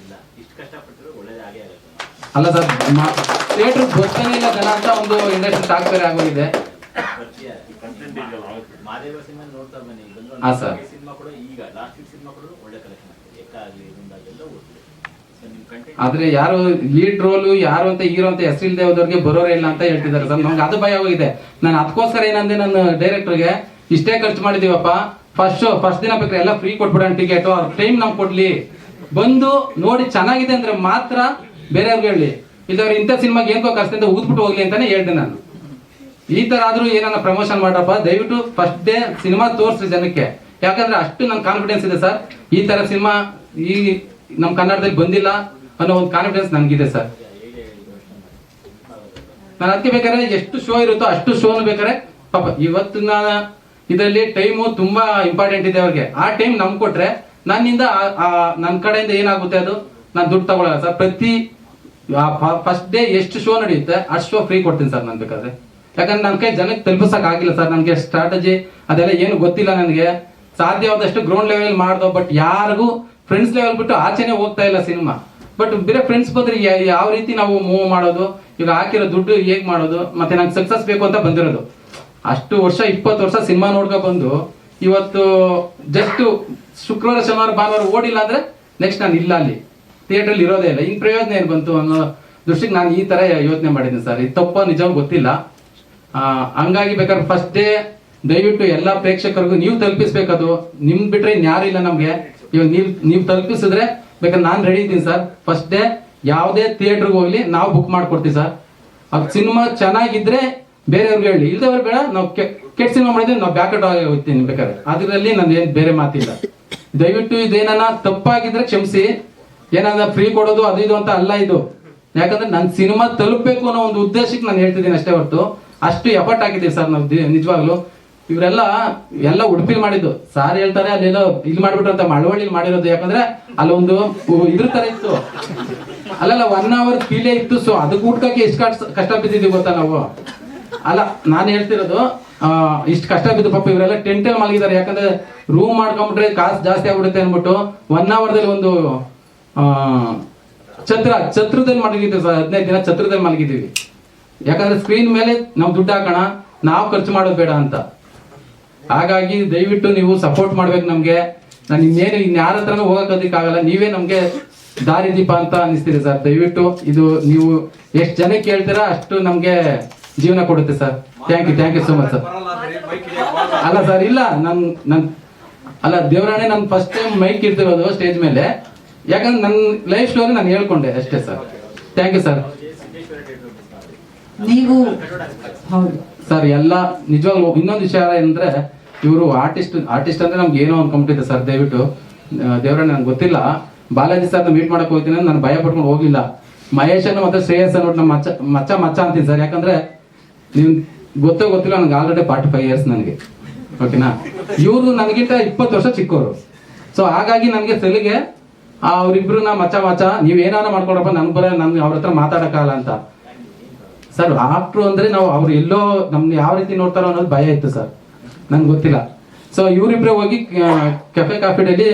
ಅಲ್ಲ ಸರ್, ಥಿಯೇಟರ್ ಬರ್ತಾನೆ ಇಲ್ಲ ಜನ ಅಂತ ಒಂದು ಇಂಡಸ್ಟ್ರಿ ಟಾಕ್ ಬೇರೆ ಆಗೋಗಿದೆ. ಹಾ ಸರ್. ಆದ್ರೆ ಯಾರು ಲೀಡ್ ರೋಲು ಯಾರು ಅಂತ ಹೀರೋ ಅಂತ ಹೆಸರಿಲ್ದೆ ಹೋದವ್ರಿಗೆ ಬರೋರೇ ಇಲ್ಲ ಅಂತ ಹೇಳ್ತಿದ್ದಾರೆ ಸರ್. ನಮ್ಗೆ ಅದು ಭಯ ಹೋಗಿದೆ. ನಾನು ಅದಕ್ಕೋಸ್ಕರ ಏನಂದೆ, ನನ್ನ ಡೈರೆಕ್ಟರ್ಗೆ ಇಷ್ಟೇ ಖರ್ಚು ಮಾಡಿದೀವಪ್ಪ, ಫಸ್ಟ್ ದಿನ ಬೇಕಾದ್ರೆ ಎಲ್ಲ ಫ್ರೀ ಕೊಟ್ಬಿಡೋಣ ಟಿಕೆಟ್, ಅವ್ರ ಟೈಮ್ ನಮ್ಗೆ ಕೊಡ್ಲಿ, ಬಂದು ನೋಡಿ ಚೆನ್ನಾಗಿದೆ ಅಂದ್ರೆ ಮಾತ್ರ ಬೇರೆಯವ್ರಿಗೆ ಹೇಳಿ, ಇಲ್ಲವ್ರು ಇಂಥ ಸಿನಿಮಾಗೆ ಏನ್ಕೋ ಕಷ್ಟ ಊದ್ಬಿಟ್ಟು ಹೋಗ್ಲಿ ಅಂತಾನೆ ಹೇಳ್ದೆ ನಾನು. ಈ ತರ ಆದ್ರೂ ಏನನ್ನ ಪ್ರಮೋಷನ್ ಮಾಡ್ರಪ್ಪ, ದಯವಿಟ್ಟು ಫಸ್ಟ್ ಡೇ ಸಿನಿಮಾ ತೋರಿಸ್ರಿ ಜನಕ್ಕೆ. ಯಾಕಂದ್ರೆ ಅಷ್ಟು ನನ್ ಕಾನ್ಫಿಡೆನ್ಸ್ ಇದೆ ಸರ್, ಈ ತರ ಸಿನಿಮಾ ಈ ನಮ್ ಕನ್ನಡದಲ್ಲಿ ಬಂದಿಲ್ಲ ಅನ್ನೋ ಒಂದು ಕಾನ್ಫಿಡೆನ್ಸ್ ನನ್ಗಿದೆ ಸರ್. ನಾನು ಅದಕ್ಕೆ ಬೇಕಾದ್ರೆ ಎಷ್ಟು ಶೋ ಇರುತ್ತೋ ಅಷ್ಟು ಶೋನು ಬೇಕಾದ್ರೆ ಪಾಪ ಇವತ್ತಿನ ಇದರಲ್ಲಿ ಟೈಮು ತುಂಬಾ ಇಂಪಾರ್ಟೆಂಟ್ ಇದೆ ಅವ್ರಿಗೆ. ಆ ಟೈಮ್ ನಮ್ ಕೊಟ್ರೆ ನನ್ನಿಂದ ನನ್ನ ಕಡೆಯಿಂದ ಏನಾಗುತ್ತೆ ಅದು ನಾನು ದುಡ್ಡು ತಗೊಳ್ಳಲ್ಲ ಸರ್. ಪ್ರತಿ ಫಸ್ಟ್ ಡೇ ಎಷ್ಟು ಶೋ ನಡೆಯುತ್ತೆ ಅಷ್ಟು ಶೋ ಫ್ರೀ ಕೊಡ್ತೀನಿ ಸರ್ ನಾನು ಬೇಕಾದ್ರೆ. ಯಾಕಂದ್ರೆ ನನ್ನ ಕೈ ಜನಕ್ಕೆ ತಲುಪಿಸಕ್ ಆಗಿಲ್ಲ ಸರ್, ನನಗೆ ಸ್ಟ್ರಾಟಜಿ ಅದೆಲ್ಲ ಏನು ಗೊತ್ತಿಲ್ಲ. ನನಗೆ ಸಾಧ್ಯವಾದಷ್ಟು ಗ್ರೌಂಡ್ ಲೆವೆಲ್ ಮಾಡ್ದೋ, ಬಟ್ ಯಾರಿಗೂ ಫ್ರೆಂಡ್ಸ್ ಲೆವೆಲ್ ಬಿಟ್ಟು ಆಚೆನೆ ಹೋಗ್ತಾ ಇಲ್ಲ ಸಿನಿಮಾ. ಬಟ್ ಬೇರೆ ಫ್ರೆಂಡ್ಸ್ ಬಂದ್ರೆ ಯಾವ ರೀತಿ ನಾವು ಮೂವ್ ಮಾಡೋದು, ಈಗ ಹಾಕಿರೋ ದುಡ್ಡು ಹೇಗ್ ಮಾಡೋದು, ಮತ್ತೆ ನಂಗೆ ಸಕ್ಸಸ್ ಬೇಕು ಅಂತ ಬಂದಿರೋದು. ಅಷ್ಟು ವರ್ಷ 20 ವರ್ಷ ಸಿನಿಮಾ ನೋಡ್ಕೊ ಬಂದು ಇವತ್ತು ಜಸ್ಟ್ ಶುಕ್ರವಾರ ಶನಿವಾರ ಭಾನುವಾರ ಓಡಿಲ್ಲ ಅಂದ್ರೆ ನೆಕ್ಸ್ಟ್ ನಾನು ಇಲ್ಲ, ಅಲ್ಲಿ ಥಿಯೇಟರ್ ಇರೋದೇ ಇಲ್ಲ. ಇನ್ ಪ್ರಯೋಜನ ಏನ್ ಬಂತು ಅನ್ನೋ ದೃಷ್ಟಿಗೆ ನಾನು ಈ ತರ ಯೋಚನೆ ಮಾಡಿದ್ದೀನಿ ಸರ್. ಇದು ತಪ್ಪ ನಿಜವಾಗ ಗೊತ್ತಿಲ್ಲ. ಹಂಗಾಗಿ ಬೇಕಾದ್ರೆ ಫಸ್ಟ್ ಡೇ ದಯವಿಟ್ಟು ಎಲ್ಲಾ ಪ್ರೇಕ್ಷಕರಿಗೂ ನೀವು ತಲುಪಿಸ್ಬೇಕದು. ನಿಮ್ ಬಿಟ್ರೆ ಇನ್ಯಾರಿಲ್ಲ ನಮ್ಗೆ. ಇವಾಗ ನೀವು ತಲುಪಿಸಿದ್ರೆ ಬೇಕಾದ್ರೆ ನಾನು ರೆಡಿ ಇದ್ದೀನಿ ಸರ್. ಫಸ್ಟ್ ಡೇ ಯಾವುದೇ ಥಿಯೇಟರ್ಗೆ ಹೋಗ್ಲಿ ನಾವು ಬುಕ್ ಮಾಡ್ಕೊಡ್ತೀವಿ ಸರ್. ಅದು ಸಿನಿಮಾ ಚೆನ್ನಾಗಿದ್ರೆ ಬೇರೆಯವ್ರಿಗೆ ಹೇಳಿ, ಇಲ್ದವ್ರು ಬೇಡ, ನಾವು ಕೆಟ್ಟ ಸಿನಿಮಾ ಮಾಡಿದ್ರೆ ನಾವು ಬ್ಯಾಕಟ್ ಆಗಿ ಹೋಗ್ತೀನಿ ಬೇಕಾದ್ರೆ. ಅದರಲ್ಲಿ ನಾನು ಏನ್ ಬೇರೆ ಮಾತಿಲ್ಲ. ದಯವಿಟ್ಟು ಇದೇನ ತಪ್ಪಾಗಿದ್ರೆ ಕ್ಷಮಿಸಿ. ಏನಾದ ಫ್ರೀ ಕೊಡೋದು ಅದು ಇದು ಅಂತ ಅಲ್ಲ ಇದು. ಯಾಕಂದ್ರೆ ನನ್ನ ಸಿನಿಮಾ ತಲುಪಬೇಕು ಅನ್ನೋ ಒಂದು ಉದ್ದೇಶಕ್ಕೆ ನಾನು ಹೇಳ್ತಿದ್ದೀನಿ ಅಷ್ಟೇ ಹೊರತು ಅಷ್ಟು ಎಫರ್ಟ್ ಹಾಕಿದ್ದೀವಿ ಸರ್ ನಾವು ನಿಜವಾಗ್ಲು. ಇವರೆಲ್ಲ ಉಡುಪಿಲಿ ಮಾಡಿದ್ದು ಸಾರ್ ಹೇಳ್ತಾರೆ, ಅಲ್ಲೆಲ್ಲೋ ಇಲ್ಲಿ ಮಾಡ್ಬಿಟ್ರು ಅಂತ ಮಳವಳ್ಳಿಲಿ ಮಾಡಿರೋದು. ಯಾಕಂದ್ರೆ ಅಲ್ಲೊಂದು ಇದ್ರ ತರ ಇತ್ತು, ಅಲ್ಲಲ್ಲ 1 hour ಫೀಲೇ ಇತ್ತು. ಸೊ ಅದಕ್ಕೆ ಊಟಕ್ಕೆ ಎಷ್ಟು ಕಷ್ಟ ಬಿದ್ದಿದ್ದೀವಿ ಗೊತ್ತಾ ನಾವು. ಅಲ್ಲ ನಾನು ಹೇಳ್ತಿರೋದು ಇಷ್ಟು ಕಷ್ಟ ಬಿದ್ದು ಪಾಪ ಇವರೆಲ್ಲ ಟೆಂಟಲ್ಲಿ ಮಲಗಿದ್ದಾರೆ. ಯಾಕಂದ್ರೆ ರೂಮ್ ಮಾಡ್ಕೊಂಡ್ಬಿಟ್ರೆ ಕಾಸು ಜಾಸ್ತಿ ಆಗ್ಬಿಡುತ್ತೆ ಅಂದ್ಬಿಟ್ಟು 1 hourದಲ್ಲಿ ಒಂದು ಛತ್ರದಲ್ಲಿ ಮಲಗಿದ್ದೀವಿ ಸರ್, 15 ದಿನ ಛತ್ರದಲ್ಲಿ ಮಲಗಿದ್ದೀವಿ. ಯಾಕಂದ್ರೆ ಸ್ಕ್ರೀನ್ ಮೇಲೆ ನಾವು ದುಡ್ಡು ಹಾಕೋಣ, ನಾವು ಖರ್ಚು ಮಾಡೋದು ಬೇಡ ಅಂತ. ಹಾಗಾಗಿ ದಯವಿಟ್ಟು ನೀವು ಸಪೋರ್ಟ್ ಮಾಡ್ಬೇಕು ನಮ್ಗೆ. ನಾನು ಇನ್ಯಾರ ಹತ್ರನೂ ಹೋಗಕ್ಕಾಗಲ್ಲ, ನೀವೇ ನಮ್ಗೆ ದಾರಿ ದೀಪ ಅಂತ ಅನಿಸ್ತೀರಿ ಸರ್. ದಯವಿಟ್ಟು ಇದು ನೀವು ಎಷ್ಟು ಜನ ಕೇಳ್ತೀರಾ ಅಷ್ಟು ನಮ್ಗೆ ಜೀವನ ಕೊಡುತ್ತೆ sir. Thank you so much sir. ಅಲ್ಲ ಸರ್, ಇಲ್ಲ ಅಲ್ಲ ದೇವರಾಣೆ, ನಾನು ಫಸ್ಟ್ ಟೈಮ್ ಮೈಕ್ ಇಡ್ತಿರೋದು ಸ್ಟೇಜ್ ಮೇಲೆ. ಯಾಕಂದ್ರೆ ನನ್ನ ಲೈಫ್ ಸ್ಟೋರಿ ನಾನು ಹೇಳ್ಕೊಂಡೆ ಅಷ್ಟೇ ಸರ್. Thank you sir. ನೀವು ಹೌದು ಸರ್, ಎಲ್ಲ ನಿಜವಾಗ್ಲೂ ಇನ್ನೊಂದು ವಿಷಯ ಅಂದ್ರೆ, ಇವರು ಆರ್ಟಿಸ್ಟ್ ಅಂದ್ರೆ ನಮ್ಗೆ ಏನೋ ಅನ್ಕೊಂಬಿಟ್ಟಿದೆ ಸರ್. ದಯವಿಟ್ಟು ದೇವರಾಣೆ ನಂಗೆ ಗೊತ್ತಿಲ್ಲ, ಬಾಲಾಜಿ ಸರ್ನ ಮೀಟ್ ಮಾಡಕ್ ಹೋಗ್ತೀನಿ, ನಾನು ಭಯ ಪಡ್ಕೊಂಡು ಹೋಗ್ಲಿಲ್ಲ. ಮಹೇಶ್ ಅನ್ನು ಮತ್ತೆ ಶ್ರೇಯಸ್ ಅನ್ನೋದು ನಮ್ಮ ಮಚ್ಚ ಅಂತೀನಿ ಸರ್. ಯಾಕಂದ್ರೆ ನೀವು ಗೊತ್ತಿಲ್ಲ, ನನಗೆ ಆಲ್ರೆಡಿ 45 years ನನಗೆ, ಓಕೆನಾ. ಇವರು ನನಗಿಂತ 20 ವರ್ಷ ಚಿಕ್ಕವರು. ಸೊ ಹಾಗಾಗಿ ನನಗೆ ಸಲಿಗೆ ಅವ್ರಿಬ್ರು ಮಚ್ಚ ನೀವೇನಾರ ಮಾಡ್ಕೊಡಪ್ಪ, ನನ್ಗೆ ಅವ್ರ ಹತ್ರ ಮಾತಾಡಕ್ಕಾಗಲ್ಲ ಅಂತ ಸರ್. ಆಕ್ಟ್ರು ಅಂದ್ರೆ ನಾವು ಅವ್ರು ಎಲ್ಲೋ ನಮ್ಗೆ ಯಾವ ರೀತಿ ನೋಡ್ತಾರೋ ಅನ್ನೋದು ಭಯ ಇತ್ತು ಸರ್, ನನ್ಗೆ ಗೊತ್ತಿಲ್ಲ. ಸೊ ಇವರಿಬ್ರೆ ಹೋಗಿ ಕೆಫೆ ಕಾಫಿ ಡೇಲಿ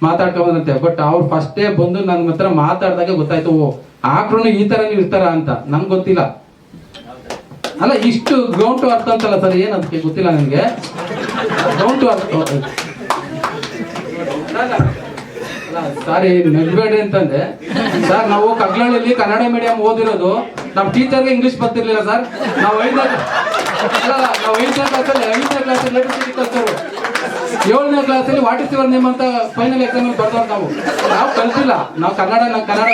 ಮಾತಾಡ್ಕೊಂಡ್ರಂತೆ. ಬಟ್ ಅವ್ರು ಫಸ್ಟ್ ಡೇ ಬಂದು ನನ್ನ ಹತ್ರ ಮಾತಾಡಿದಾಗ ಗೊತ್ತಾಯ್ತು, ಓ ಆಕ್ಟ್ರು ಈ ತರ ನೀವು ಇರ್ತಾರ ಅಂತ. ನನ್ಗೆ ಗೊತ್ತಿಲ್ಲ. ಅಲ್ಲ, ಇಷ್ಟು ಗ್ರೌಂಡ್ ಟು ಅರ್ಥ ಅಂತಲ್ಲ ಸರ್, ಏನ್ ಅದಕ್ಕೆ ಗೊತ್ತಿಲ್ಲ ನನಗೆ. ಗ್ರೌಂಡ್ ಟು ಅರ್ಥ ಸಾರಿ, ನಗ್ಬೇಡಿ ಅಂತಂದೆ ಸರ್. ನಾವು ಕಗ್ಲಳ್ಳಿಯಲ್ಲಿ ಕನ್ನಡ ಮೀಡಿಯಂ ಓದಿರೋದು, ನಮ್ಮ ಟೀಚರ್ಗೆ ಇಂಗ್ಲಿಷ್ ಬರ್ತಿರ್ಲಿಲ್ಲ ಸರ್. ನಾವು 5ನೇ ಕ್ಲಾಸಲ್ಲಿ 7ನೇ ಕ್ಲಾಸಲ್ಲಿ ವಾಟ್ ಇಸ್ ಯುವರ್ ನೇಮ್ ಅಂತ ಫೈನಲ್ ಎಕ್ಸಾಮ್ ಅಲ್ಲಿ ಬರ್ದವ್ರು. ನಾವು ಕಲ್ತಿಲ್ಲ, ನಾವು ಕನ್ನಡ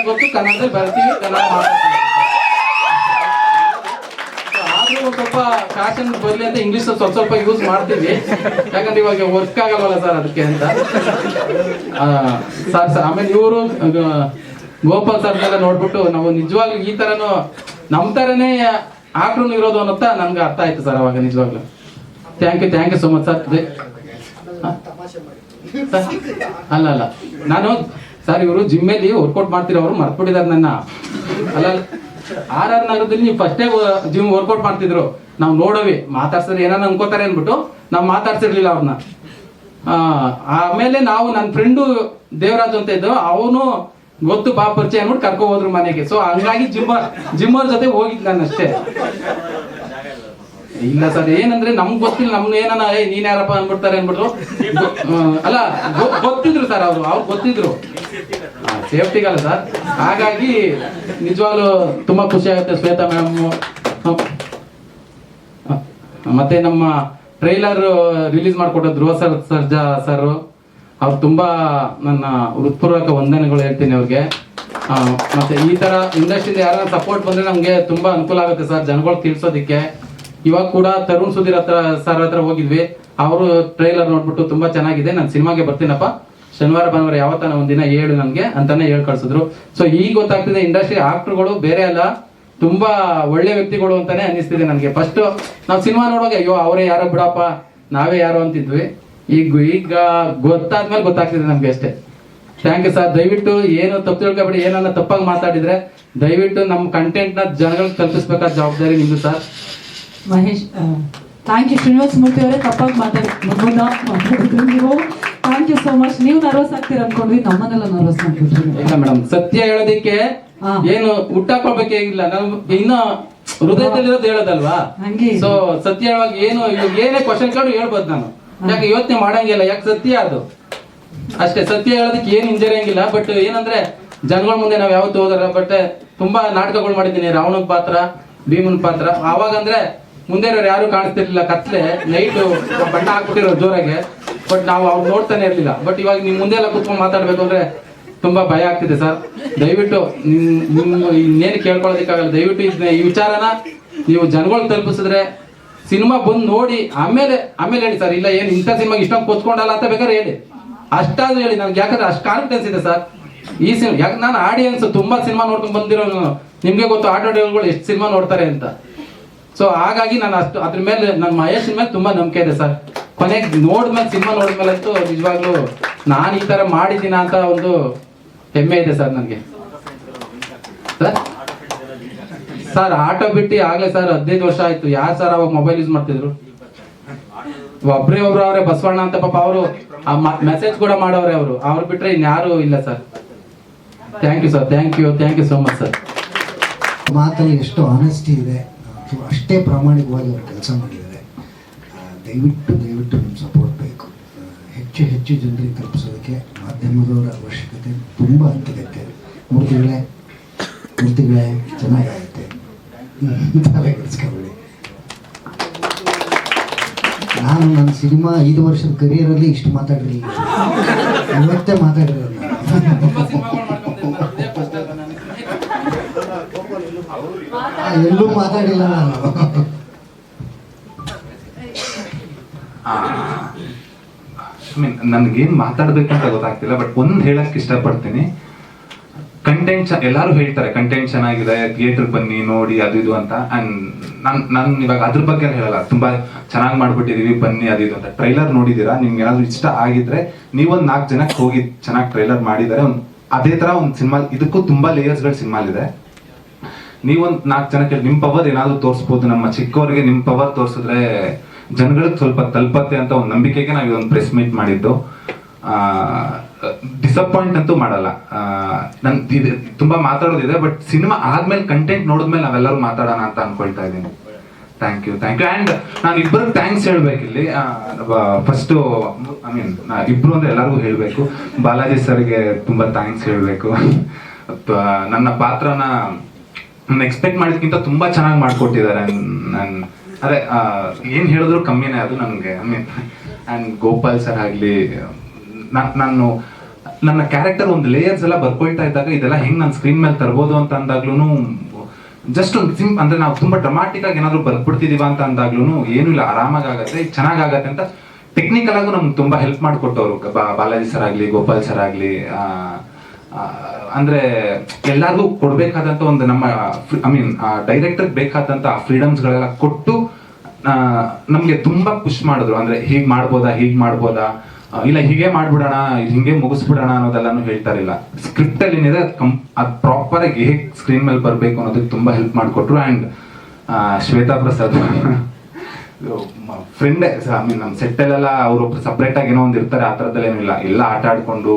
ಗೊತ್ತು, ಕನ್ನಡದಲ್ಲಿ ಬರ್ತೀವಿ, ಕನ್ನಡ ಮಾತಾಡ್ತೀವಿ. ಆದ್ರೂ ಒಂದು ಸ್ವಲ್ಪ ಫ್ಯಾಷನ್ ಬರ್ಲಿ ಅಂತ ಇಂಗ್ಲಿಷ್ ಸ್ವಲ್ಪ ಯೂಸ್ ಮಾಡ್ತೀವಿ. ಯಾಕಂದ್ರೆ ಇವಾಗ ವರ್ಕ್ ಆಗಲ್ವಲ್ಲ ಸರ್, ಅದಕ್ಕೆ ಅಂತ ಸರ್. ಆಮೇಲೆ ಇವರು ಗೋಪಾಲ್ ಸರ್ನೆಲ್ಲ ನೋಡ್ಬಿಟ್ಟು ನಾವು ನಿಜವಾಗ್ಲೂ ಈ ತರನು ನಮ್ಮ ತರನೇ ಆಕ್ರು ಇರೋದು ಅನ್ನೋತ್ತ ನನ್ಗೆ ಅರ್ಥ ಆಯ್ತು ಸರ್ ಅವಾಗ ನಿಜವಾಗ್ಲು. Thank you so much sir. ಅಲ್ಲ ನಾನು ಸರ್, ಇವರು ಜಿಮ್ಮಲ್ಲಿ ವರ್ಕೌಟ್ ಮಾಡ್ತಿರೋರು ಮರ್ತ್ಬಿಟ್ಟಿದ್ದಾರೆ ನನ್ನ. ಅಲ್ಲ, RR ನಗರದಲ್ಲಿ ನೀವು ಫಸ್ಟೇ ಜಿಮ್ ವರ್ಕೌಟ್ ಮಾಡ್ತಿದ್ರು. ನಾವು ನೋಡೋವಿ, ಮಾತಾಡ್ಸಿದ್ರೆ ಏನಾನ ಅನ್ಕೋತಾರೆ ಅನ್ಬಿಟ್ಟು ನಾವು ಮಾತಾಡ್ಸಿರ್ಲಿಲ್ಲ ಅವ್ರನ್ನ. ಆಮೇಲೆ ನಾವು ನನ್ನ ಫ್ರೆಂಡು ದೇವರಾಜ್ ಅಂತ ಇದ್ದು, ಅವನು ಗೊತ್ತು ಬಾ ಪರಿಚಯ ಅನ್ಬಿಟ್ಟು ಕರ್ಕೊ ಹೋದ್ರು ಮನೆಗೆ. ಸೊ ಹಂಗಾಗಿ ಜಿಮ್ಮರ್ ಜೊತೆ ಹೋಗಿದ್ ನಾನು ಅಷ್ಟೇ. ಇಲ್ಲ ಸರ್, ಏನಂದ್ರೆ ನಮ್ಗೆ ಗೊತ್ತಿಲ್ಲ, ನಮ್ಗೆ ಏನಾನ ನೀನ್ ಯಾರಪ್ಪ ಅನ್ಬಿಡ್ತಾರೆ ಅನ್ಬಿಟ್ರು. ಅಲ್ಲ, ಗೊತ್ತಿದ್ರು ಸರ್, ಅವ್ರು ಗೊತ್ತಿದ್ರು, ಸೇಫ್ಟಿಗಲ್ಲ ಸರ್. ಹಾಗಾಗಿ ನಿಜವಾಗ್ಲೂ ತುಂಬಾ ಖುಷಿ ಆಗುತ್ತೆ. ಶ್ವೇತಾ ಮ್ಯಾಮ್ ಮತ್ತೆ ನಮ್ಮ ಟ್ರೈಲರ್ ರಿಲೀಸ್ ಮಾಡಿಕೊಟ್ಟ ಧ್ರುವ ಸರ್ಜಾ ಸರ್, ಅವ್ರು ತುಂಬಾ ನನ್ನ ಹೃತ್ಪೂರ್ವಕ ವಂದನೆಗಳು ಹೇಳ್ತೀನಿ ಅವ್ರಿಗೆ. ಮತ್ತೆ ಈ ತರ ಇಂಡಸ್ಟ್ರಿಯಿಂದ ಯಾರು ಸಪೋರ್ಟ್ ಬಂದ್ರೆ ನಮ್ಗೆ ತುಂಬಾ ಅನುಕೂಲ ಆಗುತ್ತೆ ಸರ್, ಜನಗಳು ತಿಳಿಸೋದಿಕ್ಕೆ. ಇವಾಗ ಕೂಡ ತರುಣ್ ಸುಧೀರ್ ಸರ್ ಹತ್ರ ಹೋಗಿದ್ವಿ. ಅವರು ಟ್ರೈಲರ್ ನೋಡ್ಬಿಟ್ಟು ತುಂಬಾ ಚೆನ್ನಾಗಿದೆ, ನಾನು ಸಿನಿಮಾಗೆ ಬರ್ತೀನಪ್ಪ, ಶನಿವಾರ ಭಾನುವಾರ ಯಾವತ್ತಾನ ಒಂದಿನ ಹೇಳು ನನ್ಗೆ ಅಂತಾನೆ ಹೇಳ್ ಕಳ್ಸಿದ್ರು. ಸೊ ಈಗ ಗೊತ್ತಾಗ್ತಿದೆ, ಇಂಡಸ್ಟ್ರಿ ಆಕ್ಟರ್ಗಳು ಬೇರೆ ಅಲ್ಲ, ತುಂಬಾ ಒಳ್ಳೆ ವ್ಯಕ್ತಿಗಳು ಅಂತಾನೆ ಅನಿಸ್ತಿದೆ ನನಗೆ. ಫಸ್ಟ್ ನಾವು ಸಿನಿಮಾ ನೋಡುವಾಗ ಅಯ್ಯೋ ಅವರೇ ಯಾರೋ ಬಿಡಪ್ಪ, ನಾವೇ ಯಾರೋ ಅಂತಿದ್ವಿ. ಈಗ ಗೊತ್ತಾದ್ಮೇಲೆ ಗೊತ್ತಾಗ್ತಿದೆ ನಮ್ಗೆ ಅಷ್ಟೇ. Thank you sir. ದಯವಿಟ್ಟು ಏನು ತಪ್ಪು ತಿಳ್ಕೊಬೇಡಿ, ಏನನ್ನ ತಪ್ಪಾಗಿ ಮಾತಾಡಿದ್ರೆ ದಯವಿಟ್ಟು ನಮ್ಮ ಕಂಟೆಂಟ್ ನ ಜನಗಳಿಗೆ ತಲುಪಿಸ್ಬೇಕಾದ ಜವಾಬ್ದಾರಿ ನಿಮ್ದು sir. Mahesh, thank you. Srinivasa Murthy ಅವರೇ, ತಪ್ಪಾಗಿ ಮಾತಾಡಿದ್ರು ನೀವು. Thank you so much. ನೀವು ನರ್ವಸ್ ಆಗ್ತೀರ ಅನ್ಕೊಂಡ್ವಿ, ನಮ್ಮನ್ನೆಲ್ಲ ನರ್ವಸ್ ಮಾಡ್ಬಿಟ್ರಿ. ಇಲ್ಲ ಮೇಡಮ್, ಸತ್ಯ ಹೇಳೋದಿಕ್ಕೆ ಏನು ಹುಟ್ಟಾಕೊಳ್ಬೇಕಾಗಿಲ್ಲ, ನಮ್ಗೆ ಇನ್ನ ಹೃದಯದಲ್ಲಿರೋದು ಹೇಳೋದಲ್ವಾ. ಸೊ ಸತ್ಯ ಹೇಳುವಾಗ ಏನು ಏನೇ ಕ್ವಶನ್ ಕೇಳಿ ಹೇಳ್ಬೋದು ನಾನು, ಯಾಕೆ ಯೋಚನೆ ಮಾಡಂಗಿಲ್ಲ, ಯಾಕೆ ಸತ್ಯ ಅದು ಅಷ್ಟೇ. ಸತ್ಯ ಹೇಳೋದಕ್ಕೆ ಏನು ಇಂಜರಿಯಂಗಿಲ್ಲ. ಬಟ್ ಏನಂದ್ರೆ ಜನಗಳ ಮುಂದೆ ನಾವ್ ಯಾವತ್ತು ಹೋದ್ರ. ಬಟ್ ತುಂಬಾ ನಾಟಕಗಳು ಮಾಡಿದ್ದೀನಿ, ರಾವಣನ ಪಾತ್ರ, ಭೀಮನ್ ಪಾತ್ರ. ಅವಾಗಂದ್ರೆ ಮುಂದೆ ಯಾರು ಕಾಣಿಸ್ತಿರ್ಲಿಲ್ಲ, ಕತ್ಲೆ ನೈಟ್ ಬಣ್ಣ ಹಾಕ್ಬಿಟ್ಟಿರೋ ಜೋರಾಗೆ. ಬಟ್ ನಾವು ಅವ್ರು ನೋಡ್ತಾನೆ ಇರ್ಲಿಲ್ಲ. ಬಟ್ ಇವಾಗ ನಿಮ್ ಮುಂದೆ ಎಲ್ಲ ಕುತ್ಕೊಂಡು ಮಾತಾಡ್ಬೇಕು ಅಂದ್ರೆ ತುಂಬಾ ಭಯ ಆಗ್ತಿದೆ ಸರ್. ದಯವಿಟ್ಟು ಇನ್ನೇನು ಕೇಳ್ಕೊಳ್ಳೋದಕ್ಕಾಗಲ್ಲ. ದಯವಿಟ್ಟು ಈ ವಿಚಾರನ ನೀವು ಜನಗಳಿಗೆ ತಲುಪಿಸಿದ್ರೆ, ಸಿನಿಮಾ ಬಂದು ನೋಡಿ ಆಮೇಲೆ ಹೇಳಿ ಸರ್. ಇಲ್ಲ ಏನು ಇಂಥ ಸಿನಿಮಾಗೆ ಇಷ್ಟೊಂದು ಕೂತ್ಕೊಂಡಲ್ಲ ಅಂತ ಬೇಕಾದ್ರೆ ಹೇಳಿ, ಅಷ್ಟಾದ್ರೂ ಹೇಳಿ. ನನ್ಗೆ ಯಾಕಂದ್ರೆ ಅಷ್ಟು ಕಾನ್ಫಿಡೆನ್ಸ್ ಇದೆ ಸರ್ ಈ ಸಿನಿಮಾ. ಯಾಕೆ ನಾನು ಆಡಿಯನ್ಸ್ ತುಂಬಾ ಸಿನಿಮಾ ನೋಡ್ಕೊಂಡು ಬಂದಿರೋ, ನಿಮ್ಗೆ ಗೊತ್ತು ಆಟೋಗಳು ಎಷ್ಟು ಸಿನಿಮಾ ನೋಡ್ತಾರೆ ಅಂತ. ಸೊ ಹಾಗಾಗಿ ನಾನು ಅದ್ರ ಮೇಲೆ ನನ್ನ ಮಹೇಶ್ ಮೇಲೆ ತುಂಬಾ ನಂಬಿಕೆ ಇದೆ ಸರ್. ಕೊನೆಗೆ ನೋಡಿದ್ಮೇಲೆ, ಸಿನಿಮಾ ನೋಡಿದ್ಮೇಲೆ ಅಂತೂ ನಿಜವಾಗ್ಲೂ ನಾನು ಈ ತರ ಮಾಡಿದ್ದೀನ ಅಂತ ಒಂದು ಹೆಮ್ಮೆ ಇದೆ ಸರ್ ನನಗೆ. ಸರ್ ಆಟೋ ಬಿಟ್ಟು ಆಗ್ಲೇ ಸರ್ 15 ವರ್ಷ ಆಯ್ತು. ಯಾರು ಸರ್ ಅವಾಗ ಮೊಬೈಲ್ ಯೂಸ್ ಮಾಡ್ತಿದ್ರು? ಒಬ್ರೇ ಅವ್ರೆ ಬಸವಣ್ಣ ಅಂತ, ಪಾಪ ಅವರು ಮೆಸೇಜ್ ಕೂಡ ಮಾಡವ್ರೆ. ಅವ್ರು ಬಿಟ್ರೆ ಇನ್ಯಾರು ಇಲ್ಲ sir. Thank you sir, thank you so much sir. ಮಾತಲ್ಲಿ ಎಷ್ಟು ಆನೆಸ್ಟಿ ಇದೆ, ಅಷ್ಟೇ ಪ್ರಾಮಾಣಿಕವಾಗಿ ಅವರು ಕೆಲಸ ಮಾಡಿದ್ದಾರೆ. ದಯವಿಟ್ಟು ನಿಮ್ಮ ಸಪೋರ್ಟ್ ಬೇಕು. ಹೆಚ್ಚು ಜನರಿಗೆ ತಲುಪಿಸೋದಕ್ಕೆ ಮಾಧ್ಯಮದವರ ಅವಶ್ಯಕತೆ ತುಂಬ ಅತ್ಯಗತ್ಯ. ಮೂರ್ತಿಗಳೇ ಚೆನ್ನಾಗಾಗುತ್ತೆ, ತಲೆ ಕೆಡಿಸ್ಕೊಬೇಡಿ. ನಾನು ನನ್ನ ಸಿನಿಮಾ 5 ವರ್ಷದ ಕರಿಯರಲ್ಲಿ ಇಷ್ಟು ಮಾತಾಡಿರಲಿಲ್ಲ, ಇವತ್ತೇ ಮಾತಾಡಿರೋದು ಎಲ್ಲೂ ಮಾತಾಡಿಲ್ಲ ನಾನು. ನನ್ಗೇನ್ ಮಾತಾಡ್ಬೇಕಂತ ಗೊತ್ತಾಗ್ತಿಲ್ಲ, ಬಟ್ ಒಂದ್ ಹೇಳಕ್ ಇಷ್ಟಪಡ್ತೀನಿ. ಕಂಟೆಂಟ್ ಎಲ್ಲಾರು ಹೇಳ್ತಾರೆ ಕಂಟೆಂಟ್ ಚೆನ್ನಾಗಿದೆ, ಥಿಯೇಟರ್ ಬನ್ನಿ ನೋಡಿ ಅದು ಇದು ಅಂತ. ಅಂಡ್ ನಾನು ಇವಾಗ ಅದ್ರ ಬಗ್ಗೆ ಹೇಳಲ್ಲ, ತುಂಬಾ ಚೆನ್ನಾಗಿ ಮಾಡ್ಬಿಟ್ಟಿದೀವಿ ಬನ್ನಿ ಅದು ಇದು ಅಂತ. ಟ್ರೈಲರ್ ನೋಡಿದೀರಾ, ನಿಮ್ಗೆ ಏನಾದ್ರು ಇಷ್ಟ ಆಗಿದ್ರೆ ನೀವೊಂದ್ 4 ಜನಕ್ಕೆ ಹೋಗಿ ಚೆನ್ನಾಗಿ ಟ್ರೈಲರ್ ಮಾಡಿದ್ದಾರೆ. ಅದೇ ತರ ಒಂದು ಸಿನಿಮಾ, ಇದಕ್ಕೂ ತುಂಬಾ ಲೇಯರ್ಸ್ ಗಳು ಸಿನಿಮಾಲಿದೆ. ನೀವೊಂದ್ 4 ಜನಕ್ಕೆ ನಿಮ್ ಪವರ್ ಏನಾದ್ರು ತೋರಿಸ್ಬೋದು. ನಮ್ಮ ಚಿಕ್ಕವರಿಗೆ ನಿಮ್ ಪವರ್ ತೋರಿಸಿದ್ರೆ ಜನಗಳಿಗೆ ಸ್ವಲ್ಪ ತಲುಪತ್ತೆ ಅಂತ ಒಂದು ನಂಬಿಕೆಗೆ ನಾವು ಇದೊಂದು ಪ್ರೆಸ್ ಮೀಟ್ ಮಾಡಿದ್ದು. ಡಿಸಪಾಯಿಂಟ್ ಅಂತೂ ಮಾಡಲ್ಲ. ನನ್ ತುಂಬಾ ಮಾತಾಡೋದಿದೆ, ಬಟ್ ಸಿನಿಮಾ ಆದ್ಮೇಲೆ ಕಂಟೆಂಟ್ ನೋಡಿದ್ಮೇಲೆ ನಾವೆಲ್ಲರೂ ಮಾತಾಡೋಣ ಅಂತ ಅನ್ಕೊಳ್ತಾ ಇದ್ದೀನಿ. Thank you. ಅಂಡ್ ನಾನು ಇಬ್ಬರಿಗೆ ಥ್ಯಾಂಕ್ಸ್ ಹೇಳ್ಬೇಕು ಇಲ್ಲಿ. ಫಸ್ಟ್ ಇಬ್ರು ಅಂದ್ರೆ ಎಲ್ಲರಿಗೂ ಹೇಳ್ಬೇಕು. ಬಾಲಾಜಿ ಸರ್ಗೆ ತುಂಬಾ ಥ್ಯಾಂಕ್ಸ್ ಹೇಳ್ಬೇಕು. ನನ್ನ ಪಾತ್ರನ ನಾನು ಎಕ್ಸ್ಪೆಕ್ಟ್ ಮಾಡಿದ್ಕಿಂತ ತುಂಬಾ ಚೆನ್ನಾಗಿ ಮಾಡ್ಕೊಟ್ಟಿದ್ದಾರೆ. ಅದೇ ಏನ್ ಹೇಳಿದ್ರು ಕಮ್ಮಿನೇ ಅದು ನನಗೆ. ಅಂಡ್ ಗೋಪಾಲ್ ಸರ್ ಆಗ್ಲಿ, ನಾನು ನನ್ನ ಕ್ಯಾರೆಕ್ಟರ್ ಒಂದು ಲೇಯರ್ಸ್ ಎಲ್ಲ ಬರ್ಕೊಳ್ತಾ ಇದ್ದಾಗ ಇದೆಲ್ಲ ಹೆಂಗ್ ನಾನು ಸ್ಕ್ರೀನ್ ಮೇಲೆ ತರ್ಬೋದು ಅಂತ ಅಂದಾಗ್ಲೂ, ಜಸ್ಟ್ ಒಂದು ಅಂದ್ರೆ ನಾವು ತುಂಬಾ ಡ್ರಮಾಟಿಕ್ ಆಗಿ ಏನಾದ್ರು ಬರ್ಬಿಡ್ತಿದೀವ ಅಂತ ಅಂದಾಗ್ಲೂ ಏನೂ ಇಲ್ಲ, ಆರಾಮಾಗಿ ಆಗತ್ತೆ, ಚೆನ್ನಾಗಾಗತ್ತೆ ಅಂತ ಟೆಕ್ನಿಕಲ್ ಆಗು ನಮ್ಗೆ ತುಂಬಾ ಹೆಲ್ಪ್ ಮಾಡಿಕೊಟ್ಟವ್ರು ಬಾಲಾಜಿ ಸರ್ ಆಗ್ಲಿ, ಗೋಪಾಲ್ ಸರ್ ಆಗ್ಲಿ. ಅಂದ್ರೆ ಎಲ್ಲರಿಗೂ ಕೊಡ್ಬೇಕಾದಂತ ಒಂದು ನಮ್ಮ ಡೈರೆಕ್ಟರ್ ಬೇಕಾದಂತ ಫ್ರೀಡಮ್ಸ್ ಗಳೆಲ್ಲ ಕೊಟ್ಟು ನಮ್ಗೆ ತುಂಬಾ ಪುಷ್ ಮಾಡಿದ್ರು. ಅಂದ್ರೆ ಹೀಗ್ ಮಾಡ್ಬೋದಾ, ಇಲ್ಲ ಹೀಗೆ ಮಾಡ್ಬಿಡೋಣ, ಹಿಂಗೆ ಮುಗಿಸ್ಬಿಡೋಣ ಅನ್ನೋದೆಲ್ಲಾನು ಹೇಳ್ತಾ ಇರಲಿಲ್ಲ. ಸ್ಕ್ರಿಪ್ಟ್ ಅಲ್ಲಿ ಏನಿದೆ ಅದ್ ಪ್ರಾಪರ್ ಆಗಿ ಹೇಗೆ ಸ್ಕ್ರೀನ್ ಮೇಲೆ ಬರ್ಬೇಕು ಅನ್ನೋದಕ್ಕೆ ತುಂಬಾ ಹೆಲ್ಪ್ ಮಾಡಿಕೊಟ್ರು. ಅಂಡ್ ಶ್ವೇತಾ ಪ್ರಸಾದ್ ಫ್ರೆಂಡ್, ನಮ್ಮ ಸೆಟ್ಟಲ್ಲೆಲ್ಲ ಅವರು ಸಪ್ರೇಟ್ ಆಗಿ ಏನೋ ಒಂದು ಇರ್ತಾರೆ, ಆ ಥರದಲ್ಲಿ ಏನೂ ಇಲ್ಲ. ಎಲ್ಲ ಆಟ ಆಡ್ಕೊಂಡು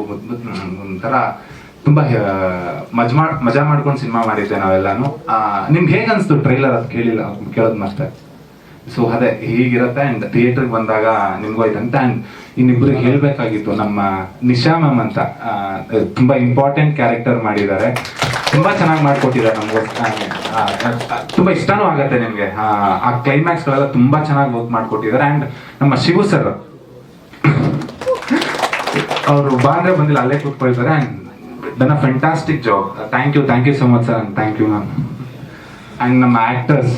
ಒಂಥರ ತುಂಬಾ ಮಜಾ ಮಾಡ್ಕೊಂಡು ಸಿನಿಮಾ ಮಾಡಿದ್ದೆ ನಾವೆಲ್ಲಾನು. ನಿಮ್ಗೆ ಹೇಗೆ ಅನ್ಸ್ತು ಟ್ರೈಲರ್? ಅದು ಕೇಳೋದು ಮತ್ತೆ. ಸೊ ಅದೇ ಹೀಗಿರತ್ತೆ. ಅಂಡ್ ಥಿಯೇಟರ್ಗೆ ಬಂದಾಗ ನಿಮ್ಗೂ ಇದಂತೆ. ಅಂಡ್ ಇನ್ನಿಬ್ರಿಗೆ ಹೇಳ್ಬೇಕಾಗಿತ್ತು, ನಮ್ಮ ನಿಶಾ ಮ್ಯಾಮ್ ಅಂತ ತುಂಬಾ ಇಂಪಾರ್ಟೆಂಟ್ ಕ್ಯಾರೆಕ್ಟರ್ ಮಾಡಿದ್ದಾರೆ, ತುಂಬಾ ಚೆನ್ನಾಗಿ ಮಾಡ್ಕೊಟ್ಟಿದ್ದಾರೆ ನಮ್ಗೋಸ್ಕರ. ತುಂಬಾ ಇಷ್ಟನೂ ಆಗತ್ತೆ ನಿಮ್ಗೆ. ಆ ಕ್ಲೈಮ್ಯಾಕ್ಸ್ ಗಳೆಲ್ಲ ತುಂಬಾ ಚೆನ್ನಾಗಿ ವರ್ಕ್ ಮಾಡ್ಕೊಟ್ಟಿದ್ದಾರೆ. ಅಂಡ್ ನಮ್ಮ ಶಿವು ಸರ್ ಅವರು ಬಾಂದ್ರೆ ಬಂದಿಲ್ಲ, ಅಲ್ಲೇ ಕೂತ್ಕೊಳ್ತಾರೆ. And done a fantastic job. Thank you so much sir, and thank you ma'am. And ನಮ್ಮ ಆಕ್ಟರ್ಸ್,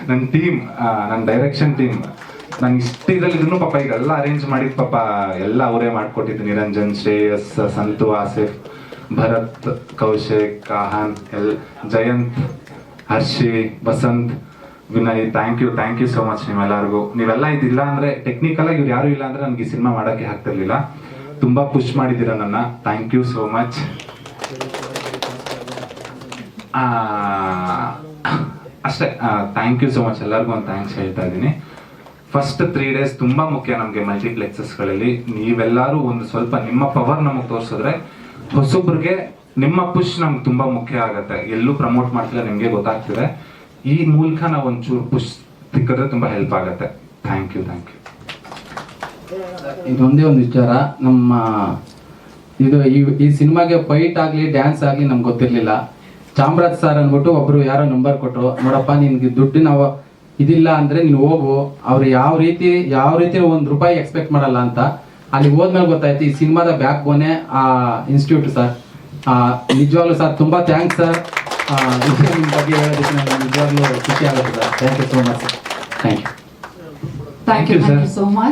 ನನ್ನ ಟೀಮ್, ನನ್ನ ಡೈರೆಕ್ಷನ್ ಟೀಮ್, ನಾನು ಇಷ್ಟಿದ್ರಲ್ಲಿದ್ರು ಪಾಪ ಈಗೆಲ್ಲ ಅರೇಂಜ್ ಮಾಡಿದ್ ಪಾಪ ಎಲ್ಲ ಅವರೇ ಮಾಡ್ಕೊಟ್ಟಿದ್ದು. Niranjan, Shreyas, Santhu, Asif, Bharath, Kaushik, Aahan, Jayanth, Harshi, Vasanth, Vinay. Thank you so much ನಿಮ್ಮೆಲ್ಲರಿಗೂ. ನೀವೆಲ್ಲ ಇದಿಲ್ಲ ಅಂದ್ರೆ, ಟೆಕ್ನಿಕಲ್ ಆಗಿ ಇವ್ರು ಯಾರು ಇಲ್ಲ ಅಂದ್ರೆ ನನಗೆ ಈ ಸಿನಿಮಾ ಮಾಡಕ್ಕೆ ಆಗ್ತಿರ್ಲಿಲ್ಲ. ತುಂಬಾ ಪುಷ್ ಮಾಡಿದ್ದೀರಾ ನನ್ನ. Thank you so much. ಅಷ್ಟೇ, ಥ್ಯಾಂಕ್ ಯು ಸೋ ಮಚ್ ಎಲ್ಲರಿಗೂ ಒಂದು ಥ್ಯಾಂಕ್ಸ್ ಹೇಳ್ತಾ ಇದ್ದೀನಿ. ಫಸ್ಟ್ 3 days ತುಂಬಾ ಮುಖ್ಯ ನಮಗೆ ಮಲ್ಟಿಪ್ಲೆಕ್ಸಸ್ಗಳಲ್ಲಿ. ನೀವೆಲ್ಲರೂ ಒಂದು ಸ್ವಲ್ಪ ನಿಮ್ಮ ಪವರ್ ನಮಗೆ ತೋರಿಸಿದ್ರೆ ಹೊಸೊಬ್ರಿಗೆ ನಿಮ್ಮ ಪುಷ್ ನಮ್ಗೆ ತುಂಬಾ ಮುಖ್ಯ ಆಗತ್ತೆ. ಎಲ್ಲೂ ಪ್ರಮೋಟ್ ಮಾಡ್ತಿಲ್ಲ, ನಿಮ್ಗೆ ಗೊತ್ತಾಗ್ತಿದೆ. ಈ ಮೂಲಕ ನಾವು ಒಂಚೂರು ಪುಷ್ ಸಿಕ್ಕಿದ್ರೆ ತುಂಬಾ ಹೆಲ್ಪ್ ಆಗತ್ತೆ. Thank you. ಇದೊಂದೇ ಒಂದು ವಿಚಾರ, ನಮ್ಮ ಈ ಸಿನಿಮಾಗೆ ಫೈಟ್ ಆಗ್ಲಿ ಡ್ಯಾನ್ಸ್ ಆಗ್ಲಿ ನಮ್ಗೆ ಗೊತ್ತಿರ್ಲಿಲ್ಲ. ಚಾಮರಾಜ್ ಸರ್ ಅಂದ್ಬಿಟ್ಟು ಒಬ್ರು ಯಾರೋ ನಂಬರ್ ಕೊಟ್ಟರು, ನೋಡಪ್ಪ ನಿನ್ಗೆ ದುಡ್ಡಿನ ಇದಿಲ್ಲ ಅಂದ್ರೆ ನೀನು ಹೋಗು, ಅವ್ರು ಯಾವ ರೀತಿ ₹1 ಎಕ್ಸ್ಪೆಕ್ಟ್ ಮಾಡಲ್ಲ ಅಂತ. ಅಲ್ಲಿ ಹೋದ್ಮೇಲೆ ಗೊತ್ತಾಯ್ತು ಈ ಸಿನಿಮಾದ ಬ್ಯಾಕ್ ಬೋನೆ ಆ ಇನ್ಸ್ಟಿಟ್ಯೂಟ್ ಸರ್. ನಿಜವಾಗ್ಲೂ ಸರ್ ತುಂಬಾ ಥ್ಯಾಂಕ್ಸ್ ಸರ್. ನಿಮ್ಮ ಬಗ್ಗೆ ಹೇಳೋದಕ್ಕೆ ನನಗೆ ನಿಜವಾಗ್ಲೂ ಖುಷಿ ಆಗುತ್ತೆ sir. Thank you so much sir. Thank you thank you so much.